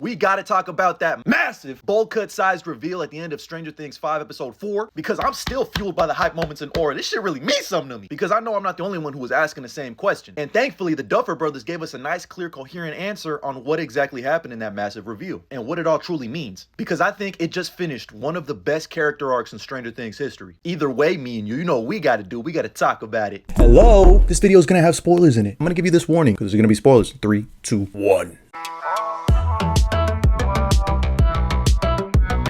we gotta talk about that massive bold cut sized reveal at the end of Stranger Things 5 episode 4, because I'm still fueled by the hype moments in aura. This shit really means something to me, because I know I'm not the only one who was asking the same question. And thankfully, the Duffer Brothers gave us a nice, clear, coherent answer on what exactly happened in that massive reveal and what it all truly means. Because I think it just finished one of the best character arcs in Stranger Things history. Either way, me and you know what we gotta do. We gotta talk about it. Hello? This video is gonna have spoilers in it. I'm gonna give you this warning because there's gonna be spoilers. 3, 2, 1.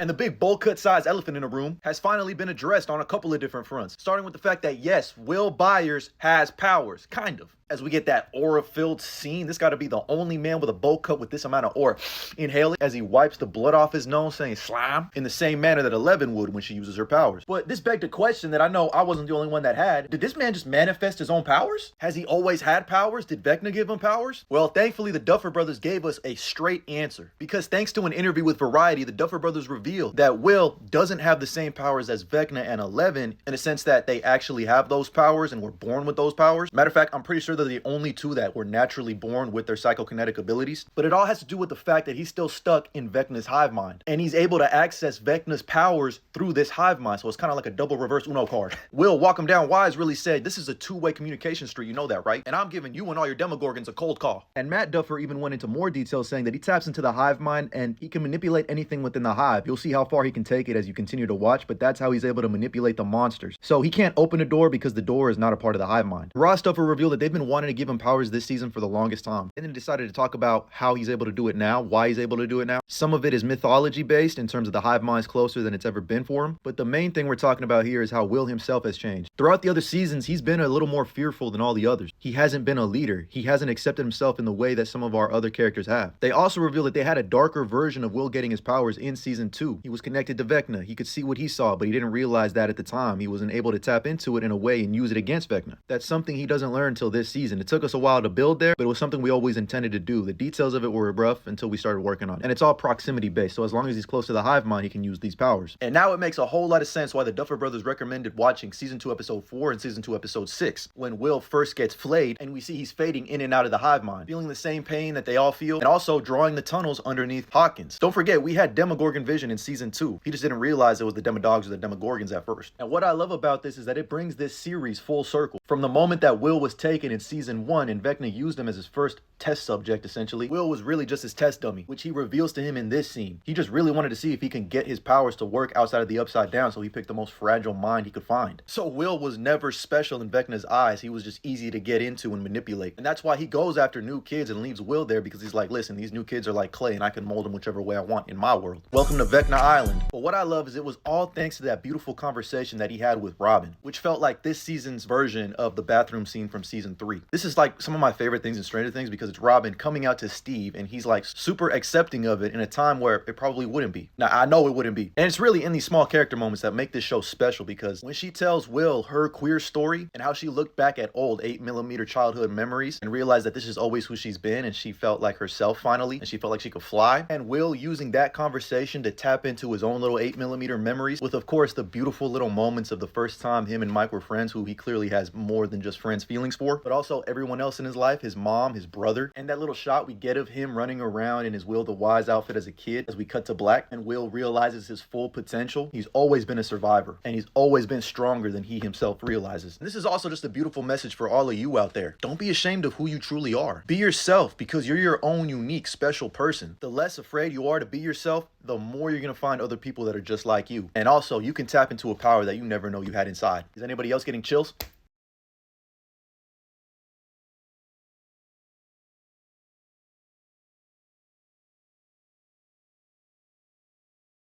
And the big bold cut size elephant in the room has finally been addressed on a couple of different fronts. Starting with the fact that yes, Will Byers has powers, kind of. As we get that aura-filled scene, this gotta be the only man with a bowl cut with this amount of aura. Inhale it as he wipes the blood off his nose, saying slime, in the same manner that Eleven would when she uses her powers. But this begged a question that I know I wasn't the only one that had. Did this man just manifest his own powers? Has he always had powers? Did Vecna give him powers? Well, thankfully, the Duffer Brothers gave us a straight answer. Because thanks to an interview with Variety, the Duffer Brothers revealed that Will doesn't have the same powers as Vecna and Eleven, in a sense that they actually have those powers and were born with those powers. Matter of fact, I'm pretty sure they're the only two that were naturally born with their psychokinetic abilities. But it all has to do with the fact that he's still stuck in Vecna's hive mind, and he's able to access Vecna's powers through this hive mind. So it's kind of like a double reverse Uno card. Will Walk 'em Down Wise really said, this is a two-way communication street, you know that, right? And I'm giving you and all your Demogorgons a cold call. And Matt Duffer even went into more detail, saying that he taps into the hive mind and he can manipulate anything within the hive. You'll see how far he can take it as you continue to watch, but that's how he's able to manipulate the monsters. So he can't open a door because the door is not a part of the hive mind. Ross Duffer revealed that they've been wanting to give him powers this season for the longest time, and then decided to talk about how he's able to do it now, why he's able to do it now. Some of it is mythology based in terms of the hive mind's closer than it's ever been for him, but the main thing we're talking about here is how Will himself has changed. Throughout the other seasons, he's been a little more fearful than all the others. He hasn't been a leader. He hasn't accepted himself in the way that some of our other characters have. They also revealed that they had a darker version of Will getting his powers in season 2. He was connected to Vecna. He could see what he saw, but he didn't realize that at the time. He wasn't able to tap into it in a way and use it against Vecna. That's something he doesn't learn until this season. It took us a while to build there, but it was something we always intended to do. The details of it were rough until we started working on it. And it's all proximity based, so as long as he's close to the hive mind, he can use these powers. And now it makes a whole lot of sense why the Duffer Brothers recommended watching season 2 episode 4 and season 2 episode 6, when Will first gets flayed and we see he's fading in and out of the hive mind, feeling the same pain that they all feel, and also drawing the tunnels underneath Hawkins. Don't forget, we had Demogorgon vision in season 2. He just didn't realize it was the Demodogs or the Demogorgons at first. And what I love about this is that it brings this series full circle. From the moment that Will was taken in season 1 and Vecna used him as his first test subject, essentially, Will was really just his test dummy, which he reveals to him in this scene. He just really wanted to see if he can get his powers to work outside of the Upside Down, so he picked the most fragile mind he could find. So Will was never special in Vecna's eyes. He was just easy to get into and manipulate. And that's why he goes after new kids and leaves Will there, because he's like, listen, these new kids are like clay and I can mold them whichever way I want in my world. Welcome to Vecna Island. But what I love is it was all thanks to that beautiful conversation that he had with Robin, which felt like this season's version of the bathroom scene from season 3. This is like some of my favorite things in Stranger Things, because it's Robin coming out to Steve and he's like super accepting of it in a time where it probably wouldn't be. Now, I know it wouldn't be. And it's really in these small character moments that make this show special, because when she tells Will her queer story and how she looked back at old 8mm childhood memories and realized that this is always who she's been, and she felt like herself finally, and she felt like she could fly, and Will using that conversation to tap into his own little 8mm memories with, of course, the beautiful little moments of the first time him and Mike were friends, who he clearly has more than just friends feelings for, but also everyone else in his life, his mom, his brother, and that little shot we get of him running around in his Will the Wise outfit as a kid as we cut to black and Will realizes his full potential. He's always been a survivor, and he's always been stronger than he himself realizes. And this is also just a beautiful message for all of you out there. Don't be ashamed of who you truly are. Be yourself, because you're your own unique, special person. The less afraid you are to be yourself, the more you're going to find other people that are just like you. And also, you can tap into a power that you never know you had inside. Is anybody else getting chills?